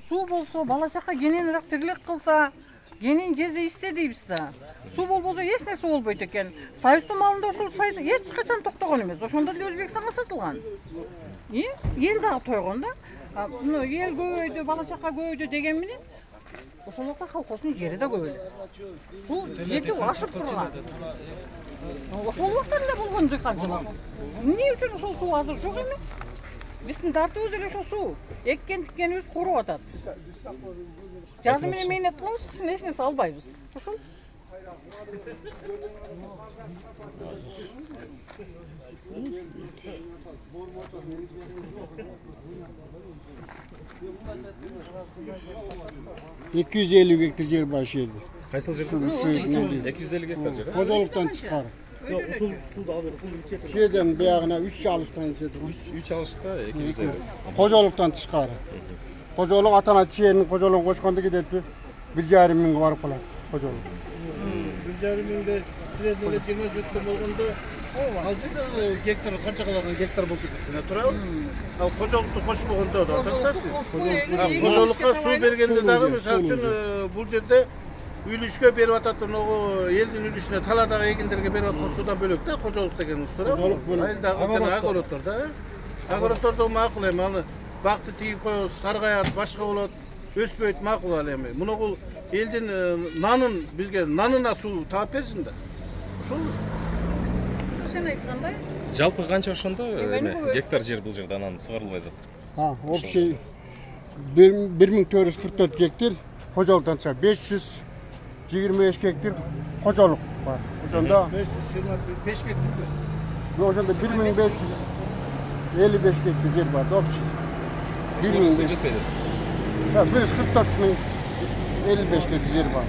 Su bolsa, bala çaqa geneniraq tirilek kılsa, genen jeze isse deybiz da. Su bolboza hiç nerse bolboyt eken. Sayıstı malında uşul saydı hiç kaçan toktogon emez. Oşonda da Özbekistan'a satılgan. El dağı toygonda. El göböydü, bala çaqa göböydü degen menen. Oşolukta kolxosunun yeri de göböydü. Su yeti aşıp turgan. Oşoluktan da bolgon dıykançılık. Ne üçün uşul su hazır çok emez? Bizim dartı özüle şu su. Ekken tikken öz koru atat. Жазы менен мейнет кылабыз, кышын эч нерсе албайбыз. Ошол. $250 гектар жер бар şu yerde. Kaysal jeri? 250 gektar jeri. Kocalıktan çıkar. Şeyden beyağına 3 alıştan içedir. 3 alışta 250. Kocalıktan çıkar. Kocalık atana çiğenin kocalık koşkandı gidetti. 1,5 ming varıp kalat kocalık. 1,5 mingde süredinde 20 sütlüm olganda alcıda gektar kança kalan gektar boldu gittiğine turabı. Al kocalıkta koşmaganda da atarsınız. Kocalıkka su bergende dağı misal üçün bu jerde Ülüşke berip atattın o eldin ülüşüne taladagı ekinlerge berip atkan sudan bölök da kocalık degenimiz turabı. Kocalık bölök. Ayıldagı agorotlarda. Agorotlarda makul emi аны Baktı tiyip koyuz, sargayat, başka olat, ösböyt makul alemi. Bunu kul eldin nanın, bizge nanına su taap etsin de. Uşul mu? Sen aytkanday? Жалпы канча ошондо гектар жер бул жерде анан сугарылбайт? Ha, общий 1444 gektar kocalıktan çıkar. 525 gektar kocalık var. Oşonda 525 gektar. Oşonda 1555 gektar yer var. Общий. 144 ming 55 gektar yer var.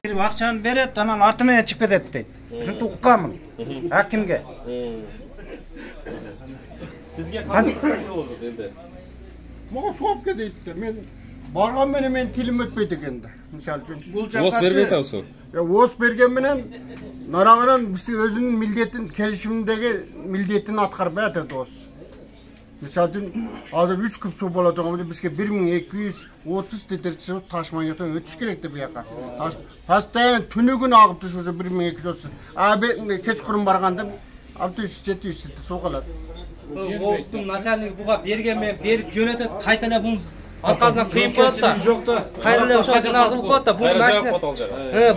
Акчаны берет, анан арты менен чыгып кетет дейт. Ушинтип укканмын. Акимге. Сизге канча болду энди? Мага сууп кетет. Мен барган менен мен тилим өтпөйт экен да. Мисалы үчүн бул жакка ос бербейт атсыз. Ос берген менен нарагынан биз өзүнүн милдетин, келишиминдеги милдетин аткарбай атат ос. Misal üçün azır 3 küp su boladığımızda bizge 1230 litre su taşmayacaktan ötüş gerekti bu yaka. Hastayan tünü gün ağıp düşürse 1230. Abi keç kurun barganda 600-700 litre su kalat. Oğuz'un naçalnik buğa bergenmen berip jönötöt kaytana bunun arkasından kıyıp koyat da. Kayrıla uşağı jana kılıp koyat da.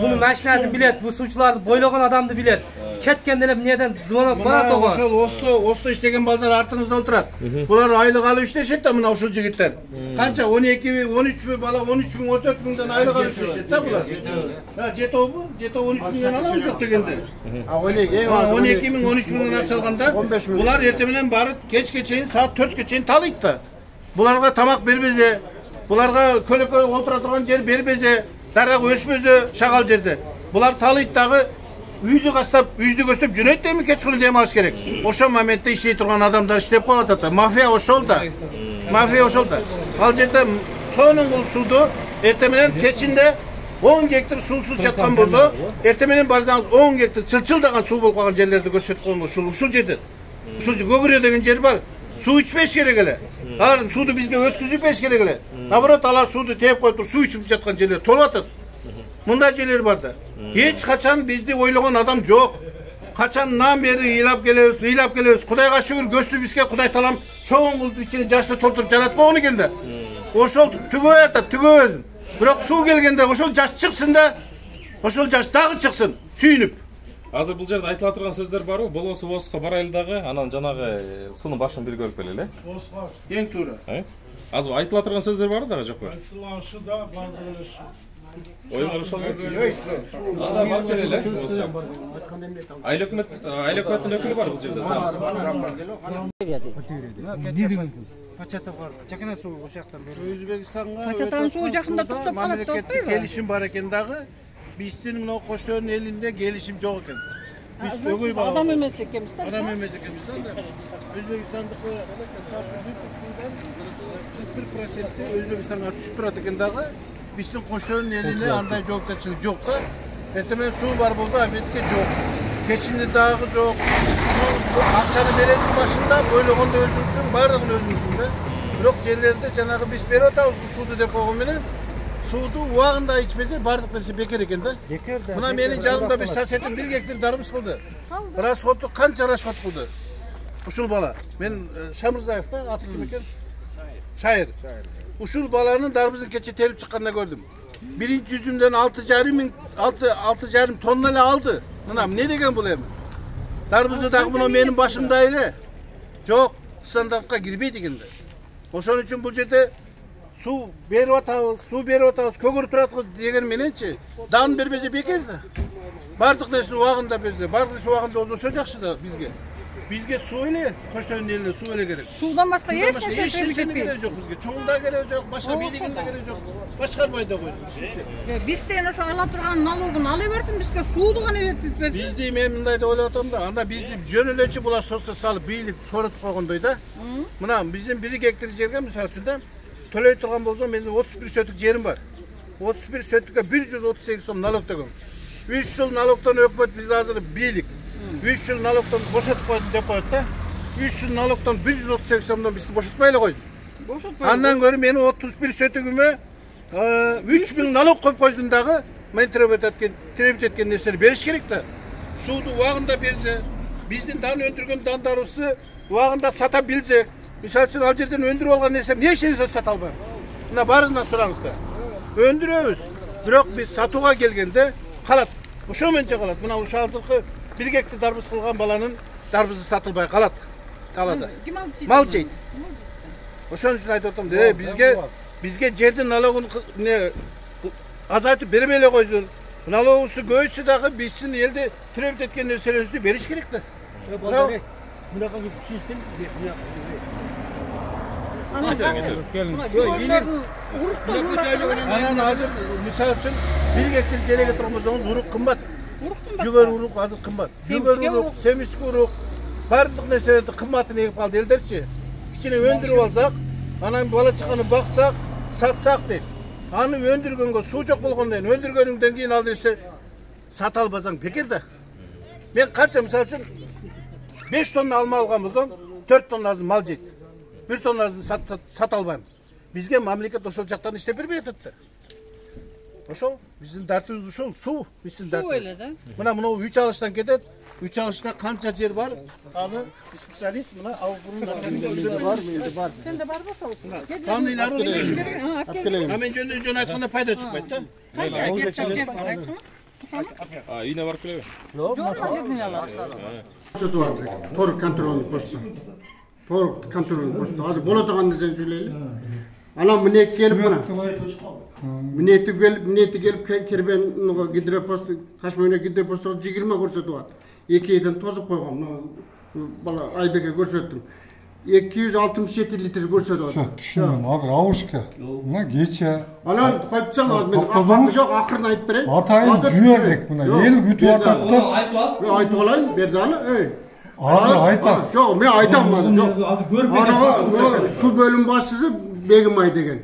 Bunu maşinaсын bilet, bu suçulardı boylagan adamdı bilet. Ketkende nereden звонок барат ого. Ошол Осто иштеген балдар артыңызда отурат. Булар айлык алып иштешет да мына ушул жигиттер. Канча 12-13 бала 13.000-14 миңден айлык алып иштешет да булар. Жетобу? Жето 13 миңден алам жок дегенде. 12 миң 13 миңден акча алганда булар эртең менен барып кечке чейин саат 4ке чейин талыйт да. Буларга тамак бербезе, буларга көлөккө отура турган жер бербезе, дарак өспөзө шагал жерде. Булар талыйт дагы үйдү кастап, үйдү көстөп жөнөйт деми кечкүнү дем алыш керек. Ошол моментте иштей турган адамдар иштеп коюп атат. Мафия ошол да. Мафия ошол да. Ал жерде сонун кылып сууду эртең менен кечинде 10 гектар суусуз жаткан болсо, эртең менен барсаңыз 10 гектар чылчылдаган суу болуп калган жерлерди көрсөтүп койгон ушул жерде. Ушул көгүрө деген жер бар. Суу ичпеш керек эле. Алар сууду бизге өткүзүп бериш керек эле. Наоборот, алар сууду тээп коюп туруп суу ичип жаткан жерлер толуп атат. Мындай жерлер бар да. Эч качан бизди ойлогон адам жок. Качандан бери ыйлап келебиз. Кудайга шүгүр көстү бизге Кудай талам чоң кылып ичине жашты толтуруп жараткан келди. Ошол түгөй атат, түгөбөзүн. Бирок суу келгенде ошол жаш чыксын да, ошол жаш дагы чыксын, сүйүнүп. Азыр бул жерде айтыла турган сөздөр барбы? Болосо Оско барайлы дагы, анан жанагы суунун башын бир көрүп келели, э? Оско эң туура. Азыр айтыла турган сөздөр барбы дагы жокпу? Айтылашы да бардыр эле. Oyun ошол. Анда барып келели, э? Айыл өкмөттүн өкүлү бар бул жерде. Пачата бар. Жакына суу ошол жактан берип. Өзбекстанга Пачатанын суу жакында токтоп калат да атпайбы? Келишим бар экен дагы. Биздин мына коштөрдун элинде келишим жок экен. Биз өгөй бала. Адам эмес экенбиз да. Адам эмес экенбиз да. Өзбекстандыкы субсидиядан 41% Өзбекстанга түшүп турат экен дагы. Биздин коштөрдун элинде андай жоопкерчилик жок да. Эртең менен суу бар болсо абетке жок. Кечинде дагы жок. Акчаны берет башында ойлогондо өзүңсүң, баардыгын өзүңсүң да. Бирок жерлерде жанагы биз берип атабыз бул сууду деп койгон менен сууду убагында ичпесе бардык нерсе бекер экен да. Бекер да. Мына менин жанымда bir соседим 1 гектар дарбыз кылды. Расходу канча расход кылды? Ушул бала. Мен Шамырзаев да, аты ким экен? Шайыр. Ушул баланын дарбызын кече терип чыкканда көрдүм. Birinci yüzümden 6,5 tonna ile aldı. Anam ne degen bul emin? Darbızı da bunu benim başımda ile. Çok standartga girmeydi gende. Oşun için bu jerde su berip atabız, kөгөрүп турат деген мененчи дан бербесе бекер да. Бардык нерсе убагында берсе, бардык нерсе убагында ошо жакшы да бизге. Бизге су эле, Коштойдун элине су эле керек. Судан башка эч нерсе керек жок бизге. Чоңда керек жок, башка бийлигин да керек жок. Башкарбай да койду. Бизден ошо ала турган налогун ала берсин, бизге сууду гана берсин. Бизди мен мындай деп ойлоп атам да, анда бизди жөн элечи булар состо салып бийлип соротуп койгондой да. Мына биздин 1 гектар жерге мисалы үчүн да төлөй турган болсом менин 31 сөтүк жерим бар. 31 сөтүккө 138 сом налог төлөйм. 3 жыл налогтон өкмөт бизди азыр бийлик 3 жыл налогтон бошотуп койдум деп коет да. 3 жыл налогтон 138 сомдон бизди бошотпой эле койсун. Андан көрү менин 31 сөтүгүмө 3000 налог коюп койсун дагы мен требет эткен нерсени бериш керек да. Сууду убагында берсе, биздин дан өндүргөн дандарыбызды убагында сата билсек, мисалы үчүн ал жерден өндүрүп алган нерсем эмне үчүн сата албайм? Мына баарынан сураңыздар. Өндүрөбүз, бирок биз сатууга келгенде калат. Ошо менче калат. Мына ушул азыркы 1 гектар дарбыз кылган баланын дарбызы сатылбай калат. Калады. Мал жейт. Ошон үчүн айтып атам, бизге жердин налогун азайтып бербей эле койсун. Налогубузду көбөйтсө дагы биздин элде требет эткен нерселерибизди бериш керек да. Анан азыр мисалы үчүн 1 гектар жерге тургузсоңуз урук кымбат. Жүгөр урук азыр кымбат. Жүгөр урук, семички урук, бардык нерселерди кымбатын эгип калды элдерчи. Кичине өндүрүп алсак, анан бала чаканы баксак, сатсак дейт. Аны өндүргөнгө суу жок болгондон кийин өндүргөндөн кийин ал нерсе сата албасаң бекер да. Мен канча мисалы үчүн 5 тонна алма алган болсом, 4 тоннасын мал жейт. 1 тоннасын сата албайм. Бизге мамлекет ошол жактан иштеп бербей атат да. Ошол биздин дартыбыз ушул суу, биздин дартыбыз. Суу эле да. Мына мына 3 алыштан кетет. 3 алышта канча жер бар? Аны специалист мына аугурун бар, менде бар. Сенде барбы сол? Таныйлар ошо. Мен жөн айтканда пайда чыкпайт да. Канча гектар бар айткан? Үйүнө барып келеби? Жок, жерден алабыз. Тор контролный посту. Тор контролный посту. Азыр боло турган нерсени сүйлөйлү. Анан мына келип мына. Минети келип Кербен гидропост, Ташмөөнө гидропосту 20 көрсөтүп атат. 2-ден тозуп койгон. Бала Айбекке көрсөттүм. 267 литр көрсөтүп атат. Түшүнөм, азыр ауышка. Мына кече. Анан койпсаң мен жок акырын айтып берейин. Атайын жүйөрлүк мына эл күтүп атат деп. Мен айтып алайын, берди аны. Азыр айтасыз. Жок, мен айтам азыр. Жок. Су бөлүм башчысы Бегимай деген.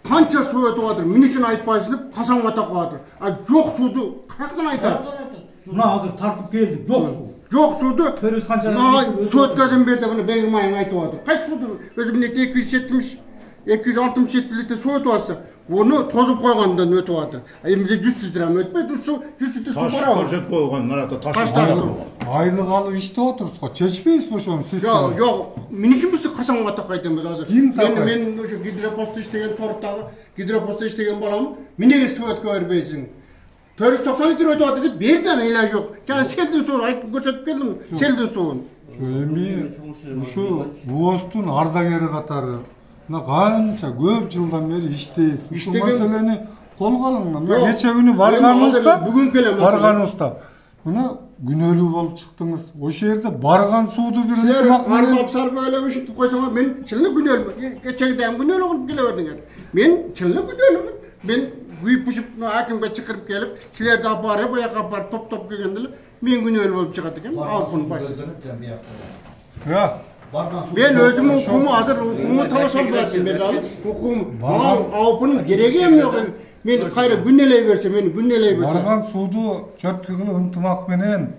Канча суу өтүп атыр, мен үчүн айтпайсың деп касам ата коюп атыр. А жок сууду каяктан айтат? Мына азыр тартып келди, жок суу. Жок сууду. Суу өткөзөм берди, муну Бегимай айтып атыр. Кайсы сууду? Өзү мына 267 литр суу өтүп атса, onu tozуп койгондон өтүп атыр. Эмизе 100 литр өтпөйт, 100 литр суу бар. Көрсөтүп койгон, мына таш. Айлык алып иштеп отурсуз го, чечпейсизби ошону сиз? Жок, мен үчүн биз качан ата кайтабыз азыр. Мен ошо гидропостто иштеген Торттагы гидропостто иштеген балам, менеге суу өткө бербейсиң. 490 литр өтүп атат деп берди, ана ила жок. Жана селдин суун айтып көрсөтүп келдим, селдин суун. Эми ушу УОСтун ардагери катары мына канча көп жылдан бери иштейсиз. Ушул маселени колго алыңдар. Кече күнү барганыбызда мына күнөөлүү болуп чыктыңыз. Ошол жерде барган сууду бир ынтымак менен армап сарбай эле ушинтип койсоңор мен чынында күнөөлүмүн. Кечегиден күнөөлүү кылып келе бердиңер. Мен чынында күнөөлүмүн. Мен күйүп-пушуп акимге чакырып келип, силерди апарып, буяка апарып топ-топ келгенде мен күнөөлүү болуп чыгат экен. Алпын башчысы. Мен өзüm hukumu hazır hukumu talaşan bıraksın ben abi. Hukum, avup'un gereği yok. Men kayra günneley verse, men günneley verse. Bargan suudu çöp kıgılı ıntımak menen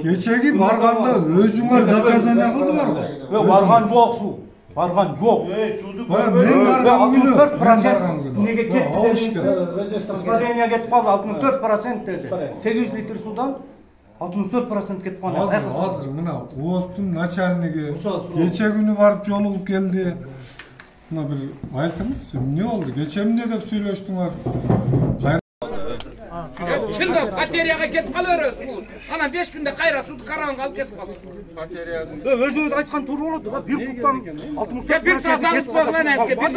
Keçegi barganda özüңөр наказание кылдыңар го. Барган жок су. Барган жок. Мен барган күнү 64% неге кетти дедиңиз? Испарение кетип калды 64% деди. 800 литр судан 64% кетип калды. Азыр мына УОЗдун начальниги кече күнү барып жолугуп келди. Мына бир айтыңызчы, эмне болду? Кече эмне деп сүйлөштүңөр? Чында батареяга кетип калары суу. Анан 5 күндө кайра сууну караганга алып кетип калды. Батареяга. Өзүңүз айткан туура болот. Bir кубтан 64%. Bir saat агыс койгула эске bir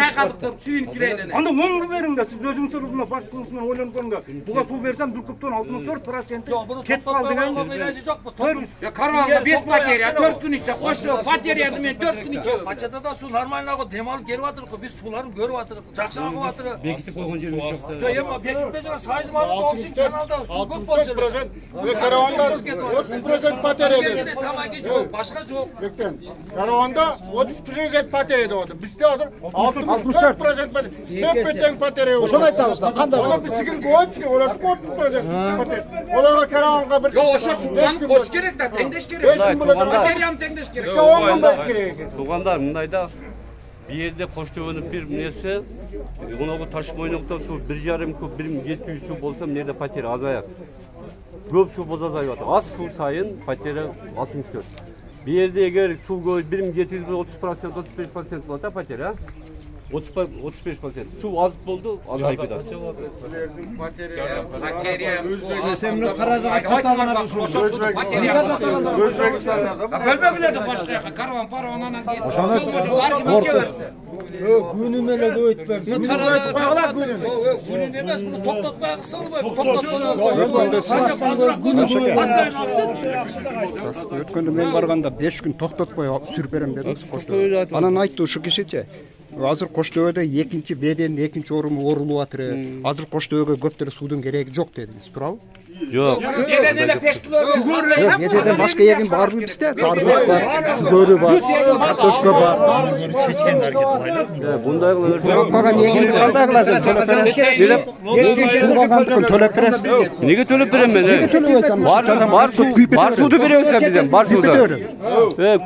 чайкалыктыр сүйүн кирелене. Анда 10 бериңдер. Сиз өзүңүздөр мына башкыңыз менен ойлонгондо буга суу берсем 1 кубтан 64% кетип калды деген. Ya karvanga 5 batarya 4 gün içse koştu bataryası men 4 gün içiyor. Maçada da su normalna go demal gelip atırık biz suların görüp atırık. Jakşı agıp atırık. Bekitip koygun жерimiz жок. Joy ama bekitmese sayız malı okşun kanalda su köp bolsun. 64% ve karavanda 30% batarya. Tamaki çok başka çok. Bekten. Karavanda 30% batarya oldu. Bizde hazır 64% batarya. Hep beten batarya oldu. Ошону айтабыз. Кандай? Ona bizgin goç ki orada 30% batarya. Olarga karavanga bir. Yo oşa sudan koş gerek da tendeş gerek. 5 gün burada Bataryam tendeş gerek. Bizge 10 gün beş gerek. Туғандар мындайда bir yerde Koçtepe'nin bir nesi ona bu taş boyunlukta su 1,5 kub 1,700 su bolsa nerede pateri azayat. Көп su boz azayat. Az su sayın pateri 64. Bir yerde eğer su koy 1,700 30% 35% pateri ha. 35%. Su az oldu, az ayıpıda. Batarya Özbekistan Karazağa kaçmadan koşa su batarya. Özbekistan'da. Bölmekle başka karavan paravandan değil. Çılmıcılar gibi içiyorsa. Günün ele döyütmez. Bu tarada koyular günün. Günün emez bunu toplatmaya kısalım. Toplatmaya. Өткөндө мен барганда 5 күн токтотпой сүрүп берем дедим Коштөбө. Анан айтты ушу кишичи. Азыр Коштөбөдө экинчи беден экинчи орун орулуп атыр. Азыр Коштөбөгө көптөр суудун кереги жок дедиңиз, туурабы? Жок. Неден эле 5 кило. Неден башка эгин барбы бизде? Карбыз бар, сүгөрү бар, картошка бар. Bunday Курап калган эгинди кандай кыласың? Төлөп бересиз. Төлөп бересиз. Неге төлөп берем мен? Бар суду беребиз бизден, бар суду.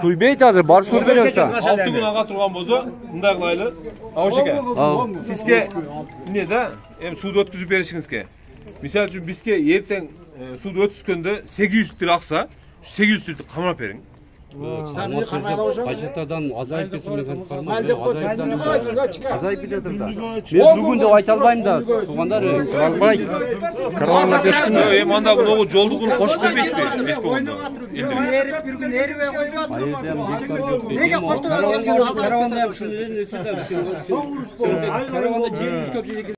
Күйбейт азыр, бар суду беребиз. 6 gün ağa turgan bozu, mınday kılaylı. Auşike. Sizke ne de hem sudu ötküzüp berişinizke. Misal üçün bizke yerten sudu ötküzkönde 800 litre aksa, 800 litre kamera verin. Kaçatadan azayıp kesilmeden azayıp gidiyordur da. Ben bugün de ayta albayım da. Tuğanlar Албай. Караванга 5 күн. Hem anda bunu jolduğunu koşup vermeyiz mi? Bir gün erive koyup Nege Koçtepe'ye gelgen azayıp gidiyordur. Karavanda yapışın. Karavanda